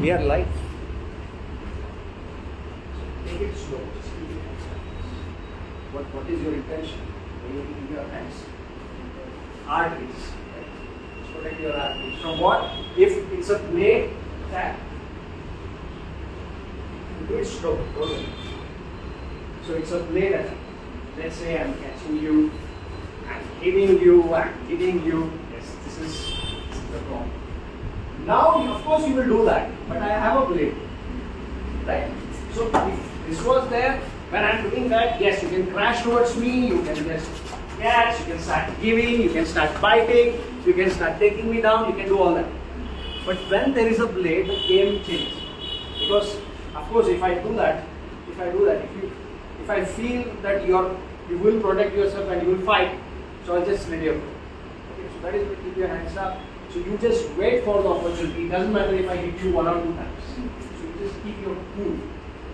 We are live. Take it slow. Just keep your hands like this. What is your intention when you keep your hands? Arteries. Right? Just protect your arteries. From what? If it's a blade attack, do it slow. Don't worry. So it's a blade attack. Let's say I'm catching you, I'm hitting you, I'm hitting you. Yes, this is the problem. Now, of course, you will do that, but I have a blade, right? So if this was there, when I'm doing that, yes, you can crash towards me, you can just catch, you can start giving, you can start biting, you can start taking me down, you can do all that. But when there is a blade, the game changes. Because, of course, if I do that, if I feel that you will protect yourself and you will fight, so I'll just let you go. Okay, so that is why keep your hands up. So you just wait for the opportunity. It doesn't matter if I hit you 1 or 2 times. So you just keep your cool.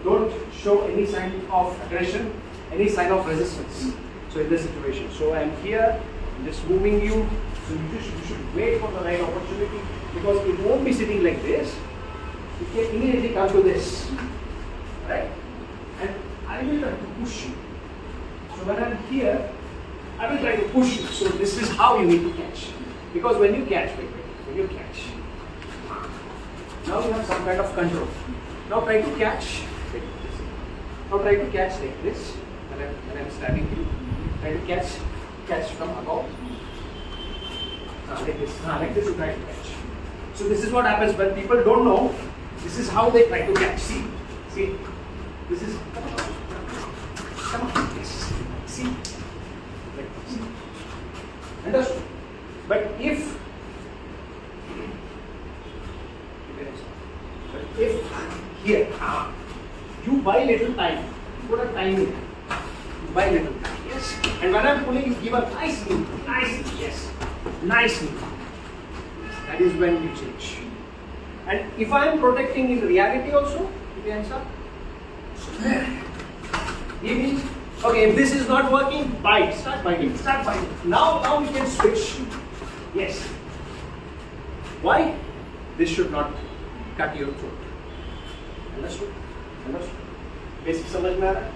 Don't show any sign of aggression, any sign of resistance. So in this situation, so I'm here, I'm just moving you. So you should wait for the right opportunity, because it won't be sitting like this. You can immediately come to this, right? And I will try to push you. So when I'm here, I will try to push you. So this is how you need to catch. Because when you catch, when you catch, now you have some kind of control. Now try to catch like this. Now try to catch like this. When I'm stabbing you, try to catch from above. Like this. Like this you try to catch. So this is what happens when people don't know. This is how they try to catch. See? This is, come on, yes. See? Like this. Understood? But if here you buy little time, put a time in, you buy little time, yes. And when I'm pulling, you give a nice knee, yes, nice knee. That is when you change. And if I am protecting in reality also, keep your hands up. Give me. Okay, if this is not working, bite. Start biting. Now we can switch. Yes. Why? This should not cut your throat. Understood? Basic समझ में आ रहा है?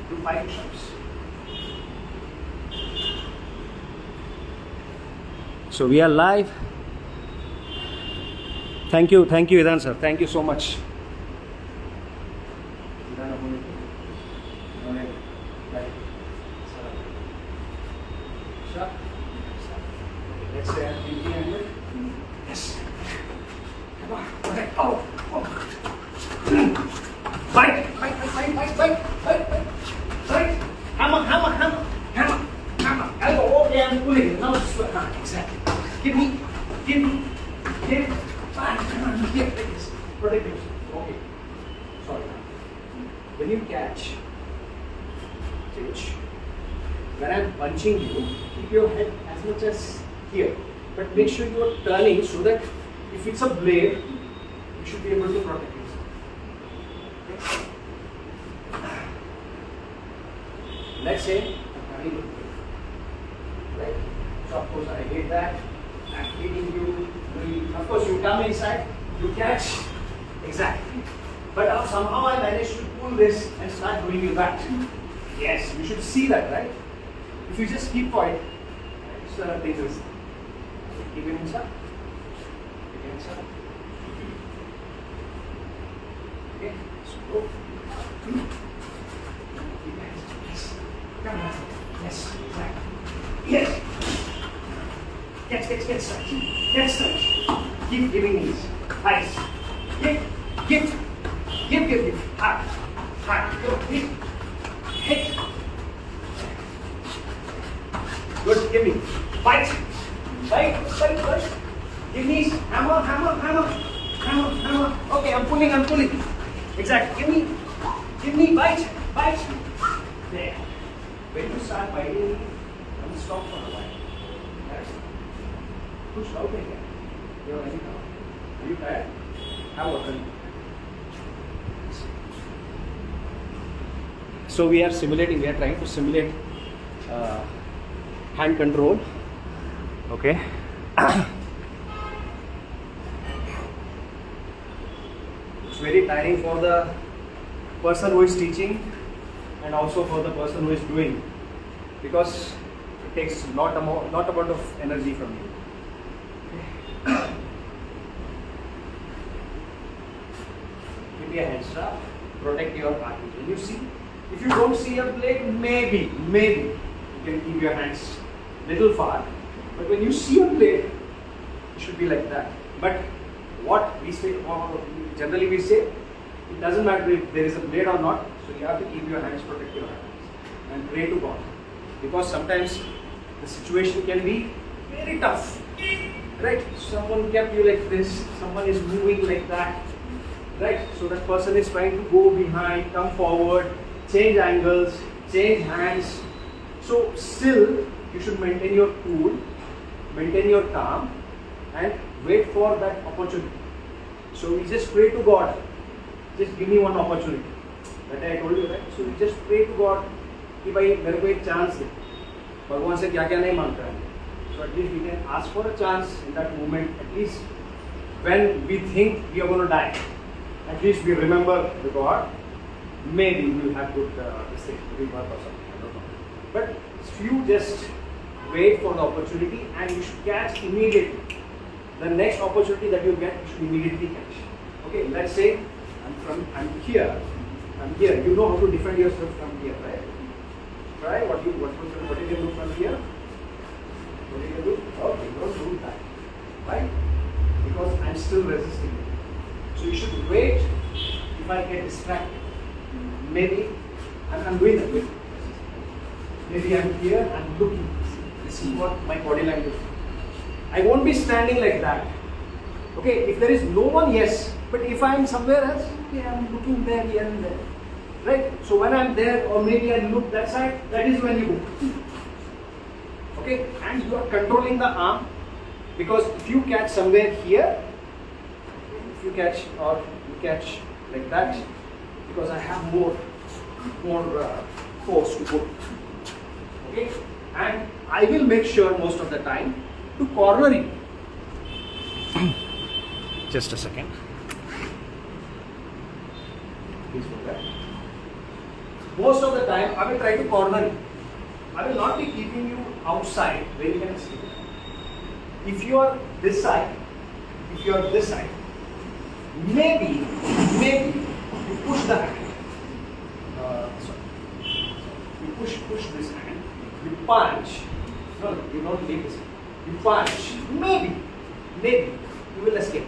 Do 5 push-ups. So we are live. Thank you, Idan sir. Thank you so much. Let's say I'm thinking angle. Yes. Come on. Okay. Oh. Bite. Hammer. Elbow. Okay, I'm pulling it. Now sweat. Exactly. Give me. Fine. Come on. Here. Take this. Protect yourself. Okay. Sorry. When you catch, change. When I'm punching you, keep your head as much as here, but make sure you are turning so that if it's a blade, you should be able to protect yourself. Okay. Let's say I'm turning the blade, right? So of course I hit that, I'm hitting you. Of course you come inside, you catch, exactly. But somehow I managed to pull this and start doing you that. Yes, you should see that, right? If you just keep quiet, it's dangerous. Keep it inside. Okay, so go. Yes. Come on. Yes, exactly. Yes. Catch. Keep giving these. Nice. Give. Hard. Go. Hit. Good, give me. Bite. Give me hammer. Okay, I'm pulling. Exactly. Give me bite. There. When you start biting, I'm stop for a while. Right. Push out again. You're ready now. Are you tired? Have a turn. So we are trying to simulate hand control. Okay. It's very tiring for the person who is teaching and also for the person who is doing, because it takes lot amount of energy from you. Keep your hand strap, protect your arteries. When you see, if you don't see a blade, maybe you can keep your hands little far. But when you see a blade, it should be like that. But what we say, or generally we say, it doesn't matter if there is a blade or not. So you have to keep your hands, protect your hands, and pray to God, because sometimes the situation can be very tough. Right? Someone kept you like this, someone is moving like that. Right? So that person is trying to go behind, come forward, change angles, change hands. So still you should maintain your cool, maintain your calm, and wait for that opportunity. So we just pray to God, just give me one opportunity. That I told you, right? So we just pray to God कि भाई मेरे को एक chance दे. भगवान से क्या क्या नहीं मांगता है. So at least we can ask for a chance in that moment. At least when we think we are going to die, at least we remember the God. Maybe we will have good this thing, rebirth or something. I don't know. But if you just wait for the opportunity and you should catch immediately. The next opportunity that you get, you should immediately catch. Okay, let's say I'm here. You know how to defend yourself from here, right? Try what you can do from here. What you can do? Okay, don't do that. Right? Because I'm still resisting it. So you should wait. If I get distracted, maybe I'm doing that. Maybe I'm here, I'm looking. This is what my body language is. I won't be standing like that. Okay, if there is no one, yes. But if I'm somewhere else, okay, I'm looking there, here and there. Right? So when I'm there, or maybe I look that side, that is when you go. Okay, and you are controlling the arm, because if you catch somewhere here, if you catch or you catch like that, because I have more force to go. Okay, and I will make sure most of the time to corner you. Just a second. Please hold that. Most of the time, I will try to corner you. I will not be keeping you outside where you can escape. If you are this side, maybe you push the hand. You push this hand. You punch. No, you don't leave this. You punch. Maybe you will escape.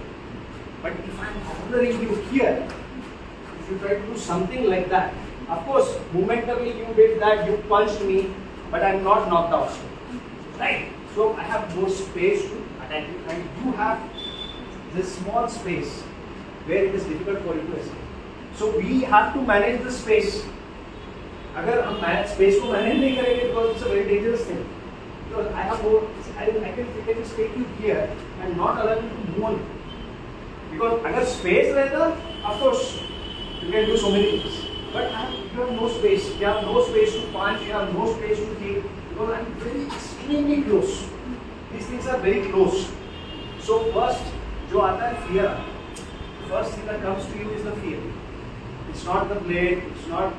But if I am cornering you here, if you try to do something like that, of course, momentarily you did that, you punched me, but I am not knocked out. Right? So I have more space to attack you, and you have this small space where it is difficult for you to escape. So we have to manage the space. अगर हम space को manage नहीं करेंगे, because it's a very dangerous thing. Because I have more, I can take you here and not allow you to move on. Because अगर space रहता, of course, you can do so many things. But you have no space. You have no space to punch. You have no space to kick. Because I'm very extremely close. These things are very close. So first, जो आता है fear. First thing that comes to you is the fear. It's not the blade. It's not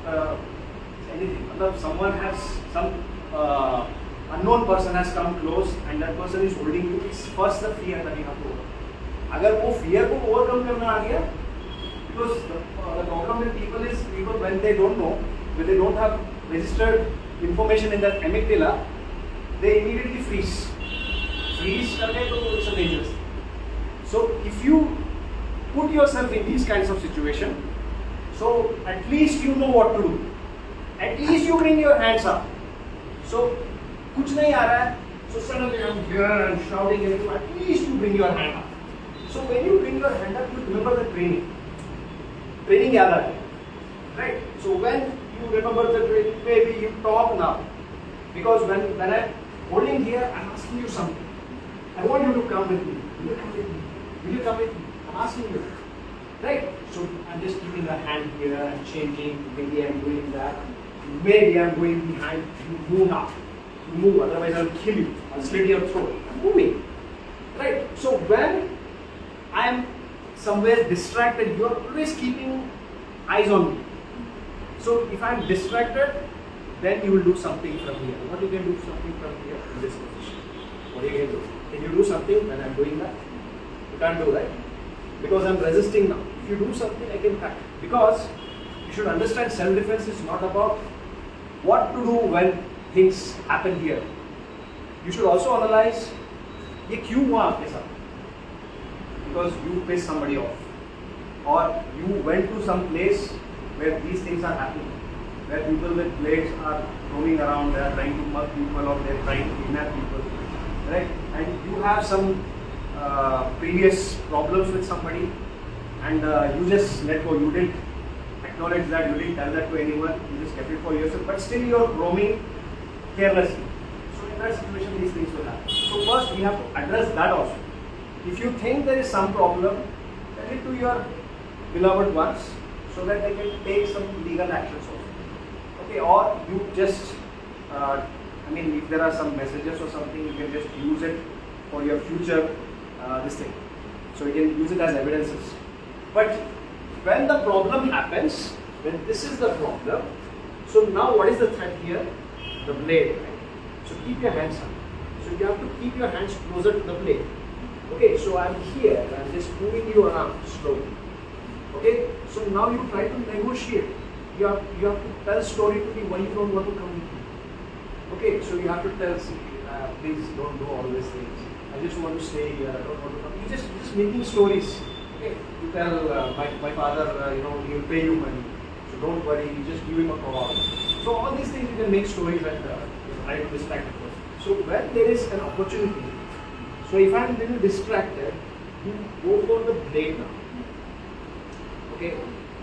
anything. मतलब someone has some unknown person has come close and that person is holding you. It's first the fear that you have to overcome. अगर वो fear को overcome करना आ गया, because the problem with people is when they don't know, when they don't have registered information in that amygdala, they immediately freeze. Freeze करके तो it's a dangerous thing. So if you put yourself in these kinds of situation, so at least you know what to do. At least you bring your hands up. So कुछ नहीं आ रहा है, so suddenly I'm here and shouting at you. At least you bring your hand up. So when you bring your hand up, you remember the training. Training याद आए, right? So when you remember the training, maybe you talk now, because when I'm holding here, I'm asking you something. I want you to come with me. Will you come with me? Will you come with me? I'm asking you, right? So I'm just keeping a hand here and changing. Maybe I'm doing that. Maybe I'm going behind. You move now. You move, otherwise I'll kill you. I'll slit your throat. I'm moving, right? So when I'm somewhere distracted, you are always keeping eyes on me. So if I am distracted, then you will do something from here. What you can do something from here in this position? What you can do? Can you do something when I am doing that? You can't do, right? Because I am resisting now. If you do something, I can cut. Because you should understand, self-defense is not about what to do when things happen here. You should also analyze, ये क्यों हुआ आपके साथ? Because you pissed somebody off, or you went to some place where these things are happening, where people with blades are roaming around, they are trying to mug people or they are trying to kidnap people, right? And you have some previous problems with somebody, and you just let go. You didn't acknowledge that, you didn't tell that to anyone, you just kept it for yourself, but still you are roaming carelessly. So in that situation, these things will happen. So first we have to address that also. If you think there is some problem, tell it to your beloved ones so that they can take some legal actions also. Okay, or you just, if there are some messages or something, you can just use it for your future this thing. So you can use it as evidences. But when the problem happens, when this is the problem, so now what is the threat here? The blade, right? So keep your hands up. So you have to keep your hands closer to the blade. Okay, so I'm here, I'm just moving you around slowly. Okay, so now you try to negotiate. You have to tell a story to me why you don't want to come with me. Okay, so you have to tell, please don't do all these things. I just want to stay here, I don't want to come. You just making stories. Okay, you tell my father, he will pay you money. So don't worry, you just give him a call. So all these things you can make stories and try to distract the person. So when there is an opportunity, so if I am a little distracted, you go for the blade now. Okay,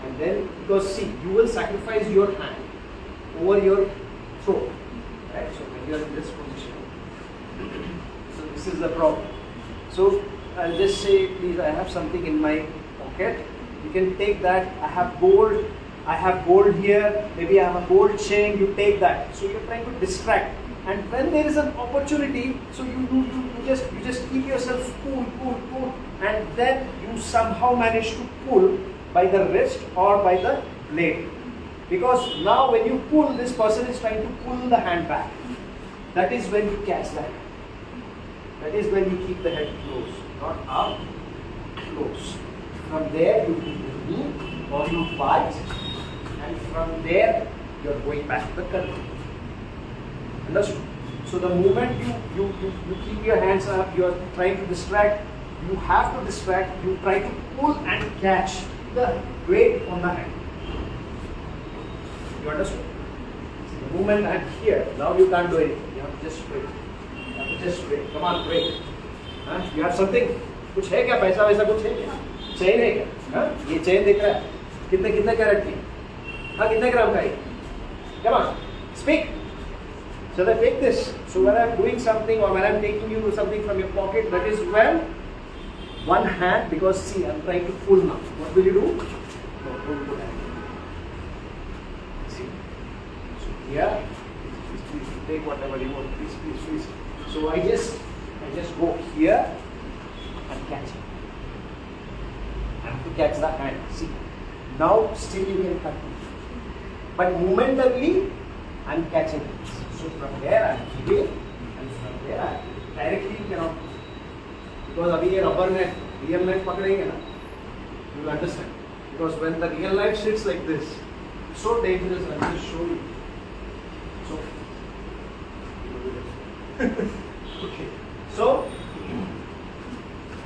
and then because see, you will sacrifice your hand over your throat. Right? So when you are in this position, so this is the problem. So I'll just say, please, I have something in my pocket. You can take that. I have gold here. Maybe I have a gold chain. You take that. So you're trying to distract. And when there is an opportunity, so you just keep yourself cool, and then you somehow manage to pull by the wrist or by the blade. Because now when you pull, this person is trying to pull the hand back. That is when you catch the hand. That is when you keep the head close, not up, close. From there you keep the knee or you bite, and from there you are going back to the control. Understood? So the moment you keep your hands up, you are trying to distract, you have to distract, you try to pull and catch the weight on the hand. You understood? So the moment I am here, now you can't do anything. You have to just wait. You have to just wait. Come on, wait. You have something? कुछ है क्या? पैसा वैसा कुछ है क्या? Chain है क्या? ये चेन दिख रहा है? कितने कैरेट की? हाँ, कितने ग्राम का है? Come on, speak. So I take this. So when I am doing something or when I am taking you something from your pocket, that is when one hand, because see, I am trying to pull now. What will you do? No, don't do that. See. So here, please take whatever you want. Please. So I just go here and catch it. I have to catch the hand. See. Now still you can cut it. But momentarily, I am catching it. So from there I am keeping, and from there I directly you cannot. Because abhi ye rubber net, real knife pakadenge na, you will understand. Because when the real knife sits like this, it's so dangerous. I will just show you. So, okay. So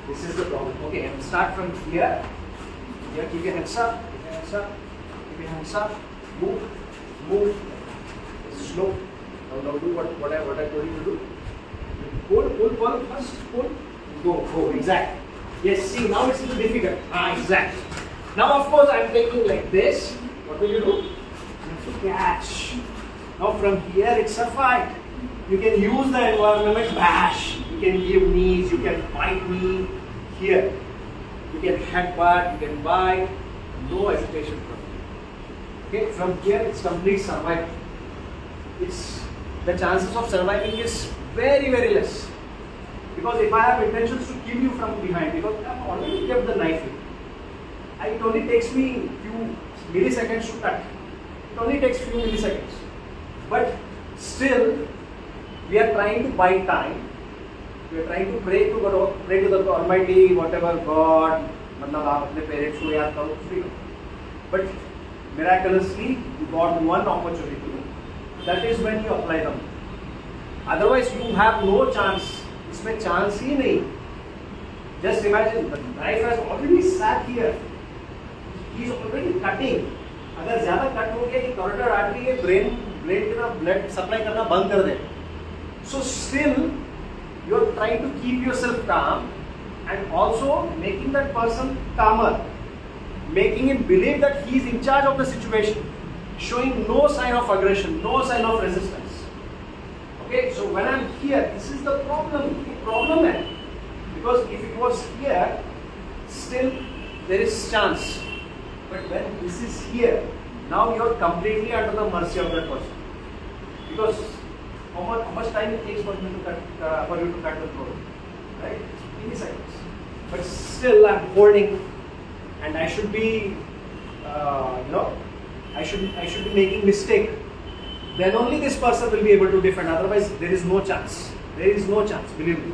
this is the problem. Okay, and start from here. Here, keep your hands up. Keep your hands up. Move. Slow. Now do what I told you to do. Pull first. Pull. Go. Exact. Yes. See, now it's a little difficult. Exact. Now of course I am taking like this. What will you do? You have to catch. Now from here it's a fight. You can use the environment, bash. You can give knees. You can bite me here. You can headbutt. You can bite. No hesitation from here. Okay. From here it's complete survival. The chances of surviving is very, very less. Because if I have intentions to kill you from behind, because I have already kept the knife in, only takes me few milliseconds to cut. It only takes few milliseconds. But still, we are trying to buy time. We are trying to pray to God, pray to the Almighty, whatever God, मतलब आप अपने parents को याद करो कुछ भी करो. But miraculously, you got one opportunity. That is when you apply them. Otherwise, you have no chance. इसमें chance ही नहीं. Just imagine the knife has already sat here. He is already cutting. अगर ज़्यादा cut हो गया कि carotid artery के brain की तरफ blood supply करना बंद कर दे. So still, you are trying to keep yourself calm and also making that person calmer, making him believe that he is in charge of the situation, showing no sign of aggression, no sign of resistance. Okay, so when I am here, this is the problem. The problem है. Because if it was here, still there is chance. But when this is here, now you are completely under the mercy of that person. Because how much time it takes for you to cut the throat, right? Milliseconds. But still, I'm holding, and I should be, I should be making mistake. Then only this person will be able to defend. Otherwise, there is no chance. There is no chance. Believe me.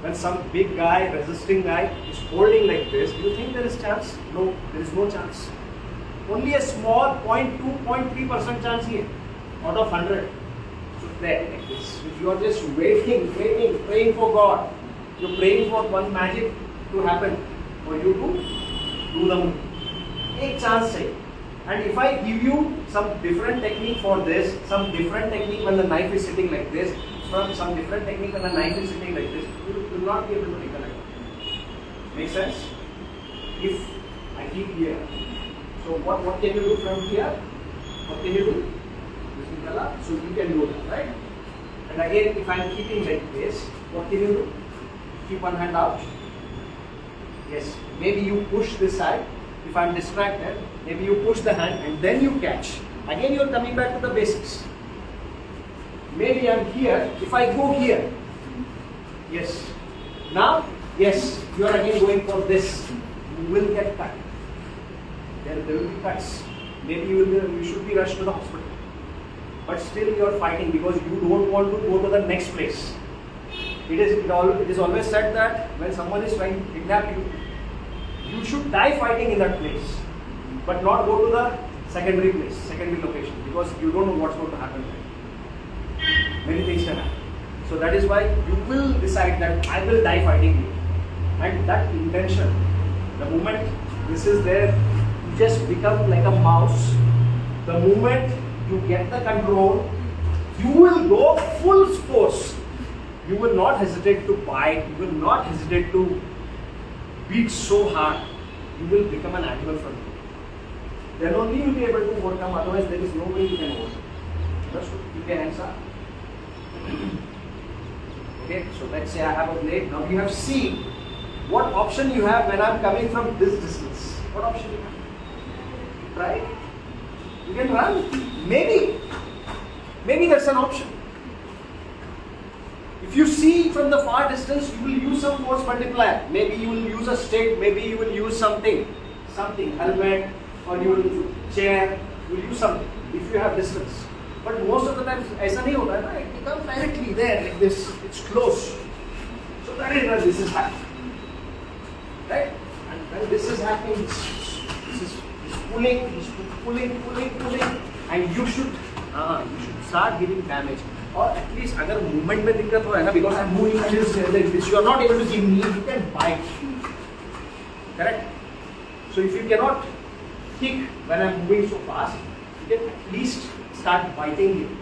When some big guy, resisting guy, is holding like this, do you think there is chance? No, there is no chance. Only a small 0.2, 0.3% chance here out of 100. So there, like this. If you are just waiting, praying for God, you're praying for one magic to happen, for you to do the move. Take chance चाहिए. And if I give you some different technique for this, some different technique when the knife is sitting like this, some different technique when the knife is sitting like this, you will not be able to recollect. Make sense? If I keep here, so what can you do from here? What can you do? Using Kalah, so you can do that, right? And again, if I am keeping like this, what can you do? Keep one hand out. Yes, maybe you push this side. If I am distracted, maybe you push the hand and then you catch. Again, you are coming back to the basics. Maybe I am here. If I go here, yes. Now, yes, you are again going for this. You will get cut. There will be cuts. Maybe you should be rushed to the hospital. But still, you are fighting because you don't want to go to the next place. It is always said that when someone is trying to kidnap you, you should die fighting in that place, but not go to the secondary place, secondary location, because you don't know what's going to happen there. Many things can happen. So that is why you will decide that I will die fighting you. And that intention, the moment this is there, you just become like a mouse. The moment you get the control, you will go full force. You will not hesitate to bite, you will not hesitate to beat so hard. You will become an animal from it. Then only you will be able to overcome, otherwise there is no way you can overcome. Just keep your hands up. Okay, so let's say I have a blade. Now you have seen what option you have when I am coming from this distance. What option you have? Right? You can run. Maybe that's an option. If you see from the far distance, you will use some force multiplier. Maybe you will use a stick, maybe you will use something, helmet, or you will use chair, you will use something if you have distance. But most of the times, ऐसा नहीं होता है ना, it becomes directly there like this, it's close. So that is why this is happening. Right? And when this is happening, this is pulling, and you should start giving damage. Or at least अगर movement में दिक्कत हो है ना, because I am moving like this, you are not able to give me, you can bite. Correct? So if you cannot kick when I am moving so fast, you can at least start biting him.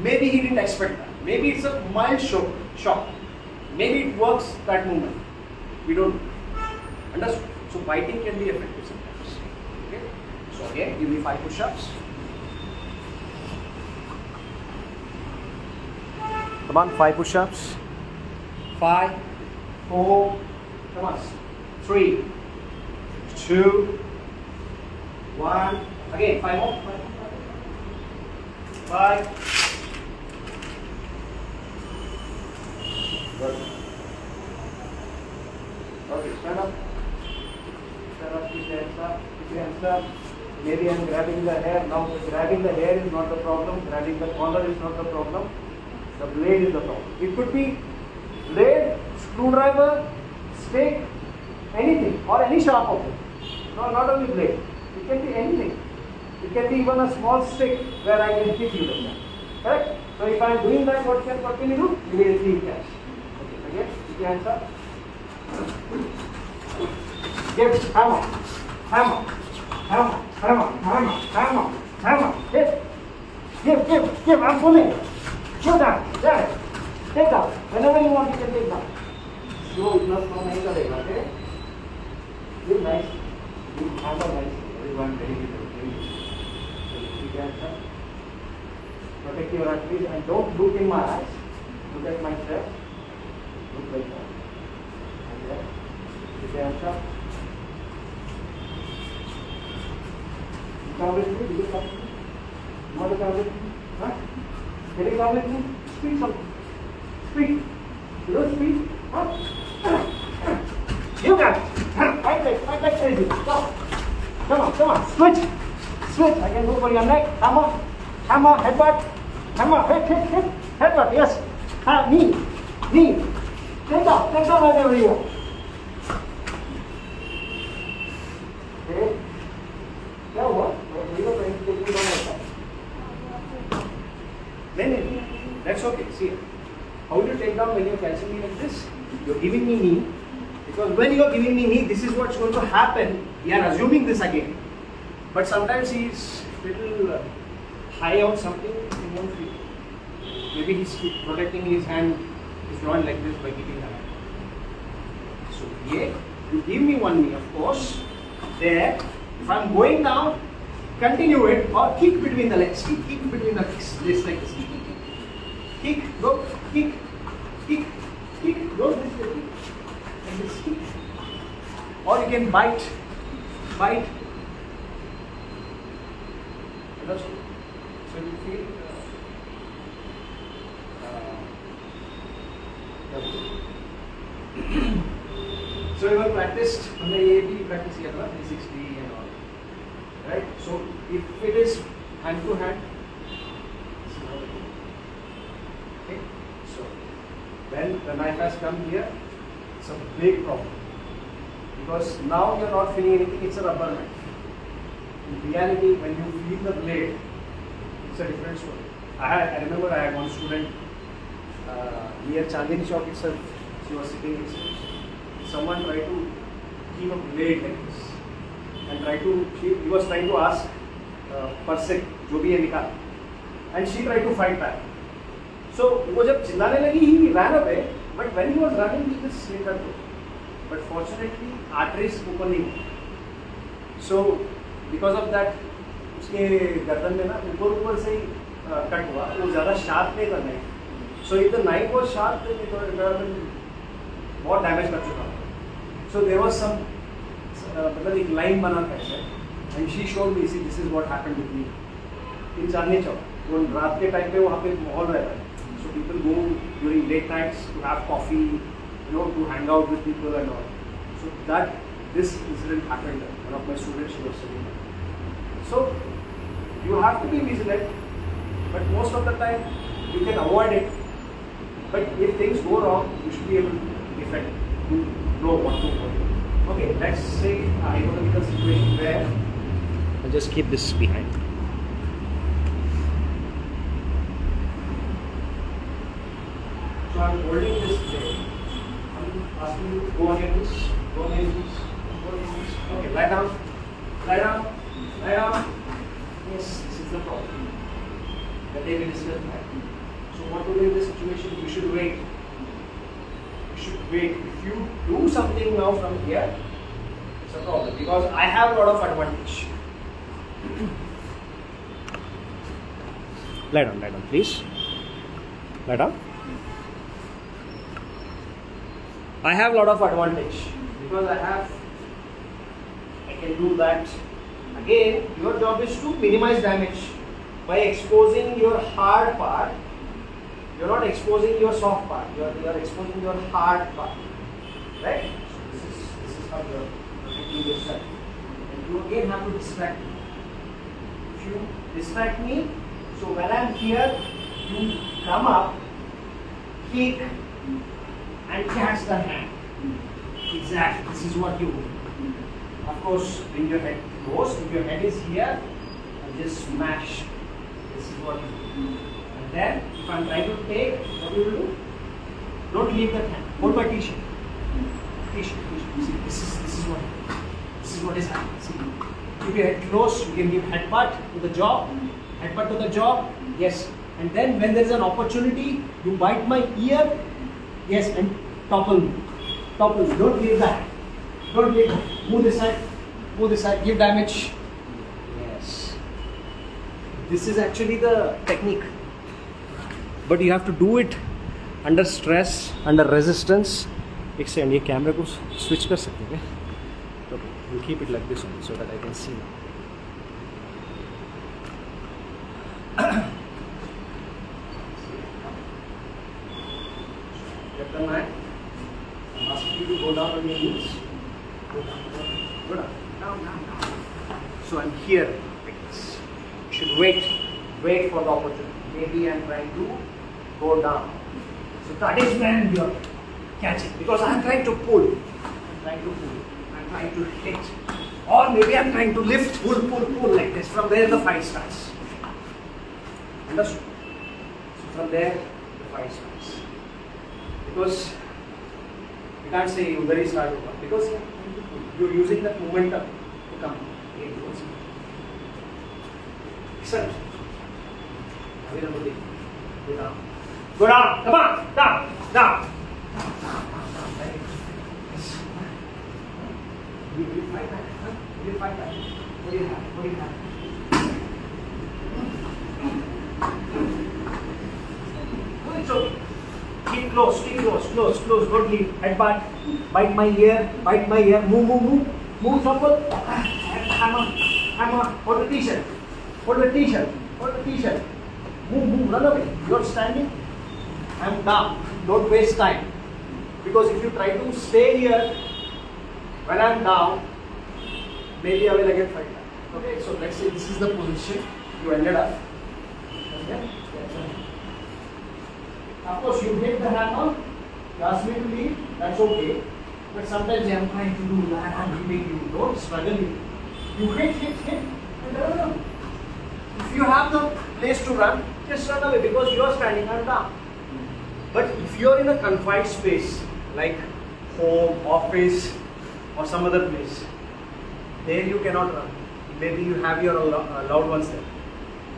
Maybe he didn't expect that. Maybe it's a mild shock. Maybe it works that moment. We don't know. Understood? So biting can be effective sometimes. Okay? So again, give me 5 push-ups. Come on, 5 push-ups. 5, 4, come on. 3, 2, 1. Again, 5 more. 5. Good. Okay, stand up. Stand keep your hands up, keep your hands up. Maybe I'm grabbing the hair. Now grabbing the hair is not the problem, grabbing the collar is not the problem. The blade is the problem. It could be blade, screwdriver, stick, anything, or any sharp object. No, not only blade. It can be anything. It can be even a small stick where I can hit you like that. Correct? So if I am doing that, what can you do? Immediately catch. Okay, again, keep your hands up. Give, hammer, hammer, hammer, hammer, hammer, hammer, hammer, hit. Give, I'm pulling. Give down, there. Take down. Whenever you want, you can take down. Slow, slow nahi karega, okay? Give nice. Give hammer nice. Everyone very good. Keep your hands up. Protect your eyes, please, and don't look in my eyes. Look at my chest. Look like that. And there. Keep your hands up. You come with me? Do you come with me? You want to come with me? Huh? Can you come with me? Speak something. Speak. You don't speak? Huh? You got it. Fight like crazy. Come on. Switch. I can go for your neck. Hammer, headbutt. Hammer, hit. Headbutt, yes. Knee. Take down whenever you want. Okay. Now what? You are trying to take me down like that. Then, that's okay. See, how will you take down when you are catching me like this? You are giving me knee. Because when you are giving me knee, this is what's going to happen. We are assuming this again. But sometimes he is little high on something, he won't feel. Maybe he's protecting his hand, his joint like this by keeping that. So here, you give me one knee, of course. There, if I'm going down, continue it or kick between the legs. Kick between the legs. This like this. Kick, go, kick, go this way. And this kick. Or you can bite. That's good. So you feel so you have practiced on the AAP, practice 360 and all. Right? So if it is hand to hand, this is how it is. Okay? So when the knife has come here, it's a big problem. Because now you are not feeling anything, it's a rubber knife. In reality, when you feel the blade, it's a different story. I remember I had one student near Chandni Chowk itself. She was sitting next to me. Someone tried to keep a blade like this and he was trying to ask per se, जो भी है निकाल, and she tried to fight back. So वो जब चिल्लाने लगी, he ran away, but when he was running, he just slit her throat. But fortunately, arteries open नहीं हुई. So because of that, उसके गर्दन में ना ऊपर से ही कट हुआ. वो ज़्यादा sharp नहीं करना है. So if the knife was sharp, then it would have been बहुत डैमेज कर चुका. So there was some मतलब एक लाइन बना था ऐसे, and she showed me, see, this is what happened with me in Chandni Chowk. वो रात के टाइम पे वहाँ पे माहौल रहता है. So people go during late nights to have coffee, to hang out with people and all. So this incident happened. One of my students, she was sitting there. So you have to be vigilant, but most of the time you can avoid it. But if things go wrong, you should be able to defend. You know what to avoid. Okay, let's say I know the situation where I'll just keep this behind. So I'm holding this blade. I'm asking you to go on your knees. Okay, lie down. Yes, this is the problem. The day we discussed that. So what to do in this situation? You should wait. If you do something now from here, it's a problem because I have a lot of advantage. Lie down, please. Lie down. I have a lot of advantage because I can do that. Again, your job is to minimize damage by exposing your hard part. You're not exposing your soft part. You're exposing your hard part, right? So this is how you're protecting yourself. again have to distract me. If you distract me, so when I'm here, you come up, kick, and catch the hand. Exactly, this is what you do. Of course, bring your head close. If your head is here, and just smash. This is what you do. And then, if I'm trying to take, what you will do? Don't leave that hand. Hold my t-shirt. T-shirt. See, this is what is happening. See, keep your head close. You can give headbutt to the jaw. Headbutt to the jaw. Yes. And then when there is an opportunity, you bite my ear. Yes, and topple me. Topple me. Don't leave that. Don't leave that. Move this side. Move this side. Give damage. Yes. This is actually the technique. But you have to do it under stress, under resistance. एक second ये कैमरे को switch कर सकते हैं क्या? Okay, we'll keep it like this only so that I can see now. Get the knife. I'm asking you to go down on your knees. Go down. Down. So I'm here like this. You should wait for the opportunity. Maybe I'm trying to go down. So that is when you're catching. Because I'm trying to pull. I'm trying to hit. Or maybe I'm trying to lift, pull like this. From there the fight starts. Understood? So from there the fight starts. Because you can't say you very start over. Because you're using that momentum to come in towards you. Excellent. Go down. Go down. Come on. Down. Yes. Will you fight back? Huh? Will you fight back? What do you have? Oh, it's okay. Keep close. Don't leave. Headbutt. Bite my ear. Move, trouble. Hammer. Hold the t-shirt. Move, run away. You're standing. I'm down. Don't waste time. Because if you try to stay here, when I'm down, maybe I will again fight back. Okay, so let's say this is the position you ended up. Okay? Of course, you hit the hammer, you ask me to leave, that's okay. But sometimes I am trying to do that and hitting you. Don't struggle. You hit, and run. If you have the place to run, just run away because you are standing and down. But if you are in a confined space, like home, office, or some other place, there you cannot run. Maybe you have your loved ones there.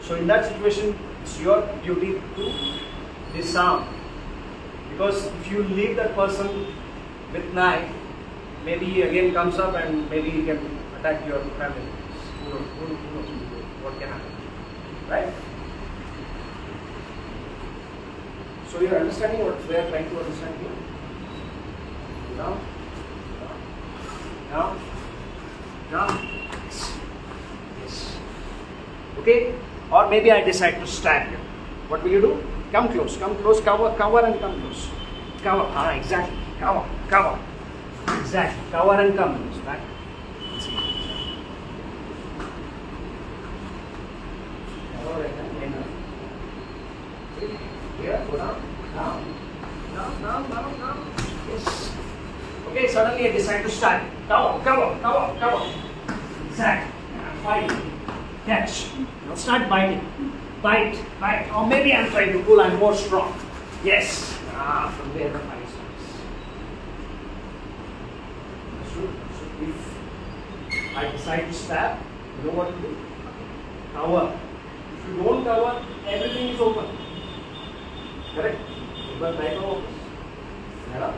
So in that situation, it's your duty to disarm. Because if you leave that person with knife, maybe he again comes up and maybe he can attack your family. Who knows what can happen, right? So you are understanding what we are trying to understand here? Now. Yes. Okay? Or maybe I decide to stab you. What will you do? Come close, cover and come close. Cover, exactly. Cover. Exactly. Cover and come close. Back. Here, go down. Yes. Okay, suddenly I decide to start. Cover. Exactly. Fight. Catch. Now start biting. Bite. Or maybe I'm trying to pull, I'm more strong. Yes. From there the fight starts. So if I decide to stab, you know what to do? Cover. If you don't cover, everything is open. Correct? But right now, yeah.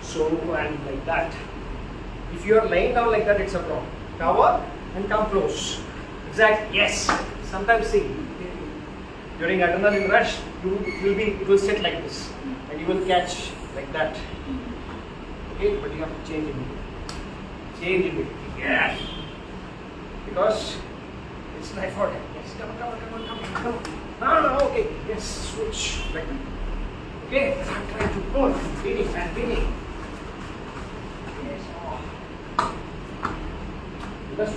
So, and like that. If you are laying down like that, it's a problem. Cover and come close. Exactly. Yes. Sometimes see, during adrenaline rush, it will sit like this, and you will catch like that. Okay, but you have to change it. Yes. Because it's life or death. Yes, come on. No, okay. Yes, switch. Like, okay, I'm trying to pull. Feeding and feeding. Yes. Oh. Because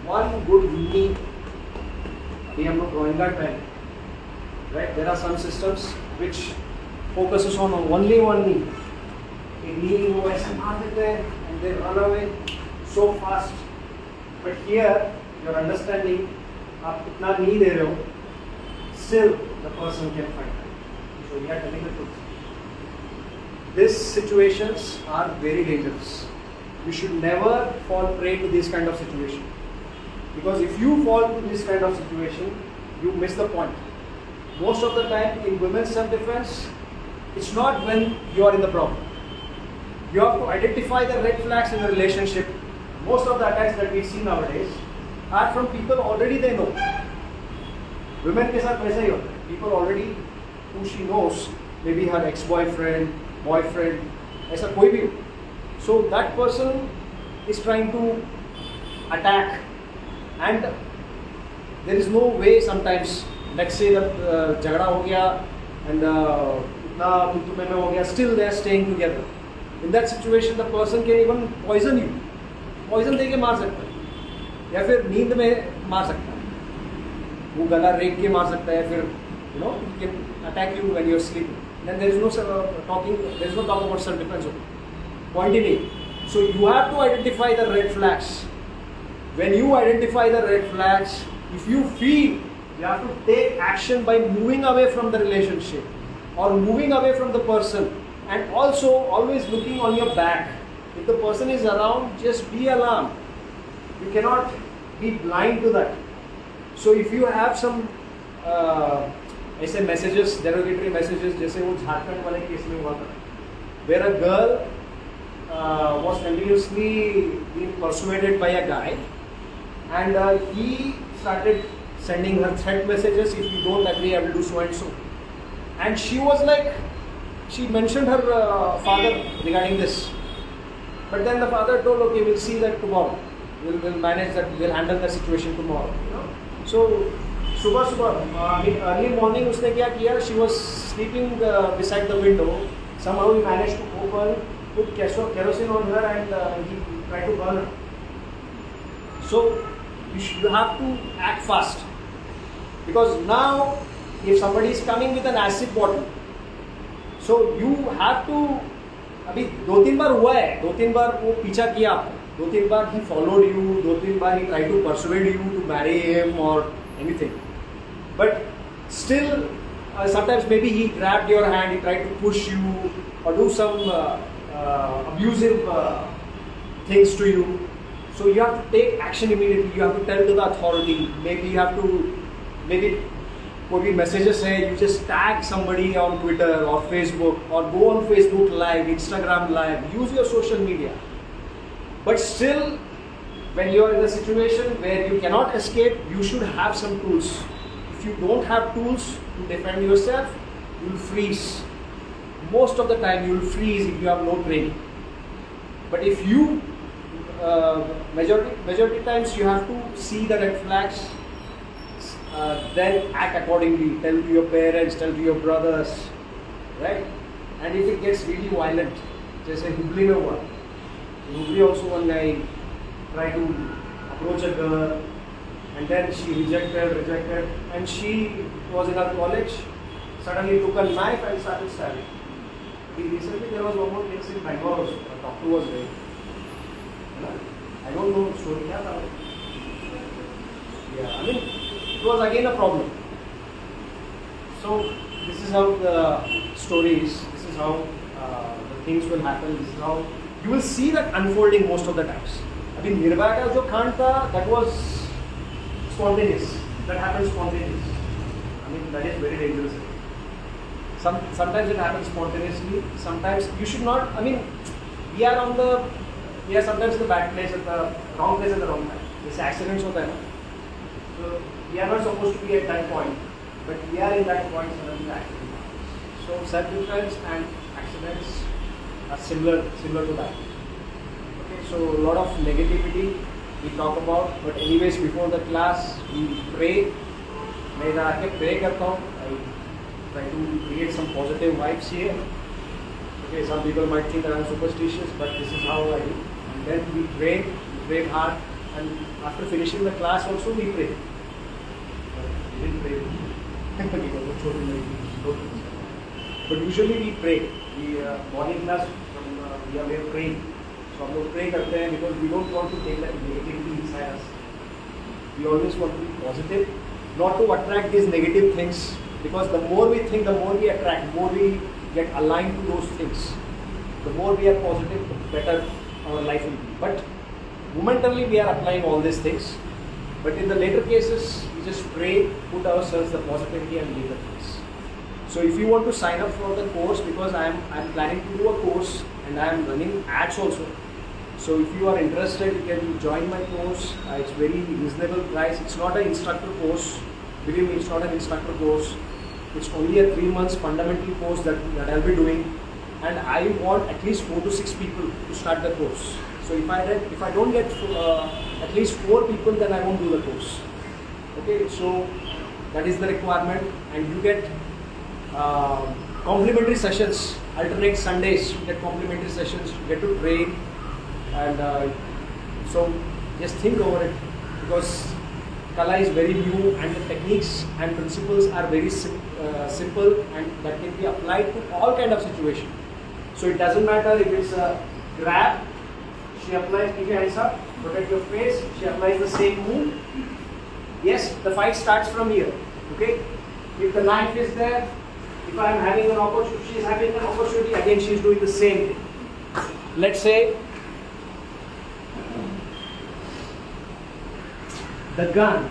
one good knee. We are not drawing that time. Right? There are some systems which focuses on only one knee. A knee वो ऐसे मार देते हैं and they run away so fast. But here, your understanding, आप इतना knee दे रहे हो, still the person can fight back. So we are telling the truth. These situations are very dangerous. You should never fall prey to this kind of situation. Because if you fall to this kind of situation, you miss the point. Most of the time in women's self-defense, it's not when you are in the problem. You have to identify the red flags in a relationship. Most of the attacks that we see nowadays are from people already they know. Women के साथ वैसा ही होता है. People already who she knows, maybe her ex-boyfriend, boyfriend, ऐसा कोई भी हो. So that person is trying to attack, and there is no way sometimes. Let's say that झगड़ा हो गया and इतना तुम्हें में हो गया, still they are staying together. In that situation, the person can even poison you. Poison दे के मार सकता है, या फिर नींद में मार सकता है. वो गला रेंग के मार सकता है, फिर he can attack you when you are sleeping. Then there is no talking. There is no talk about self-defense. Point in it. So you have to identify the red flags. When you identify the red flags, if you feel you have to take action by moving away from the relationship or moving away from the person, and also always looking on your back. If the person is around, just be alarmed. You cannot be blind to that. So if you have some ऐसे messages, derogatory messages, जैसे वो झारखंड वाले case में हुआ था, where a girl was continuously being persuaded by a guy, and he started sending her threat messages. If you don't agree, I will do so and so. And she was like, she mentioned her father regarding this. But then the father told, okay, we'll see that tomorrow. We'll manage that. We'll handle the situation tomorrow. So, early morning, उसने क्या किया? She was sleeping beside the window. Somehow he managed to open, put kerosene on her, and he tried to burn her. So you have to act fast, because now if somebody is coming with an acid bottle, so you have to. अभी 2-3 बार हुआ है, 2-3 बार वो पीछा किया आपको, 2-3 बार he followed you, 2-3 bar he tried to persuade you to marry him or anything. But still, sometimes maybe he grabbed your hand, he tried to push you or do some abusive things to you. So you have to take action immediately. You have to tell to the authority. Maybe you have to, कोई भी messages है, you just tag somebody on Twitter or Facebook, or go on Facebook Live, Instagram Live, use your social media. But still, when you are in a situation where you cannot escape, you should have some tools. If you don't have tools to defend yourself, you will freeze. Most of the time you will freeze if you have no training. But if you, majority times you have to see the red flags, then act accordingly. Tell to your parents, tell to your brothers, right? And if it gets really violent, जैसे हुबली में हुआ, Hubli also one guy tried to approach a girl, and then she rejected, and she was in her college, suddenly took a knife and started stabbing. Recently there was one more case in Bangalore also, a doctor was there. I don't know the story. Yeah, I mean, it was again a problem. So this is how the story is, this is how the things will happen, this is how you will see that unfolding most of the times. I mean, Nirbhaya ka jo kand tha, that was spontaneous. That happened spontaneously. I mean, that is very dangerous. Sometimes it happens spontaneously. Sometimes you should not. I mean, we are sometimes in the bad place at the wrong place at the wrong time. These accidents होता है ना. So we are not supposed to be at that point, but we are in that point suddenly the accident happens. So self-defense and accidents are similar to that. Okay, so a lot of negativity we talk about. But anyways, before the class, we pray. मैं इधर आके pray करता हूँ. I try to create some positive vibes here. Okay, some people might think that I'm superstitious, but this is how I do. And then we pray hard, and after finishing the class also we pray. We didn't pray. But usually we pray. We morning class we are praying. So हम लोग pray करते हैं because we don't want to take that negativity inside us. We always want to be positive, not to attract these negative things. Because the more we think, the more we attract, more we get aligned to those things. The more we are positive, the better our life will be. But momentarily we are applying all these things. But in the later cases, we just pray, put ourselves the positivity and leave the things. So if you want to sign up for the course, because I'm planning to do a course and I'm running ads also. So if you are interested, you can join my course. It's very reasonable price. It's not an instructor course. Believe me, it's not an instructor course. It's only a 3 months fundamental course that I'll be doing. And I want at least 4 to 6 people to start the course. So if I don't get at least 4 people, then I won't do the course. Okay, so that is the requirement, and you get complimentary sessions. Alternate Sundays, you get complimentary sessions. You get to train, and so just think over it, because Kalah is very new, and the techniques and principles are very simple, and that can be applied to all kind of situation. So it doesn't matter if it's a grab. She applies, keep your hands up, protect your face. She applies the same move. Yes, the fight starts from here. Okay? If the knife is there, if I am having an opportunity, she is having an opportunity, again she is doing the same thing. Let's say the gun.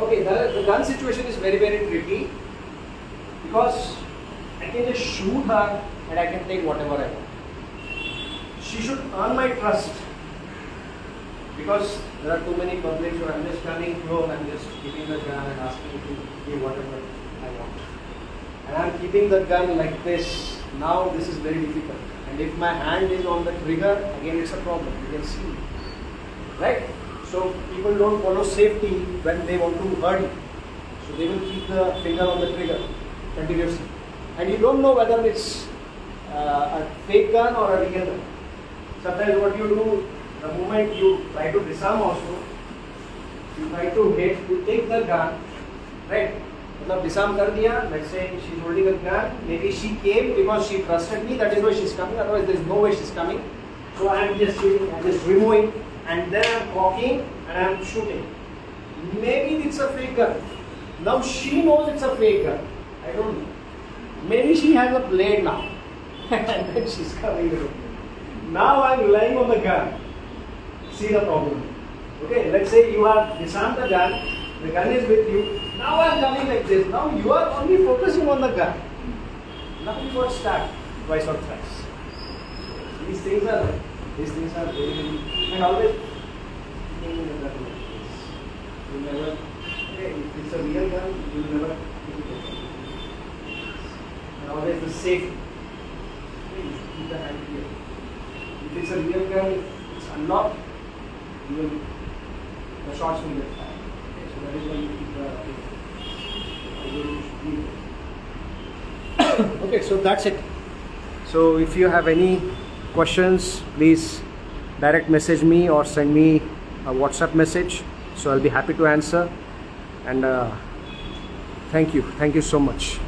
Okay, the gun situation is very, very tricky, because I can just shoot her and I can take whatever I want. She should earn my trust, because there are too many publics who I'm just coming close, I'm just keeping the gun and asking to give whatever I want. And I'm keeping the gun like this. Now this is very difficult. And if my hand is on the trigger, again it's a problem. You can see. Right? So people don't follow safety when they want to hurt you. So they will keep the finger on the trigger continuously. And you don't know whether it's a fake gun or a real gun. Sometimes what you do, the moment you try to disarm also, you try to hit, you take the gun, right? मतलब disarm कर दिया, let's say she's holding a gun, maybe she came because she trusted me, that is why she's coming, otherwise there is no way she's coming. So I am just shooting, I am just removing, and then I am cocking and I am shooting. Maybe it's a fake gun. Now she knows it's a fake gun. I don't know. Maybe she has a blade now. And then she's coming with it. Now I am relying on the gun. See the problem. Okay, let's say you have disarmed the gun is with you. Now I am coming like this. Now you are only focusing on the gun. Nothing for start, twice or thrice. These things are very, very, and always thinking in that way. You never, okay, if it's a real gun, you will never keep it. And always the safe. Okay, you should keep the hand here. If it's a real gun, it's unlocked, the shots will get fired. Okay, so that is why you keep the okay, so that's it. So if you have any questions, please direct message me or send me a WhatsApp message. So I'll be happy to answer. And thank you so much.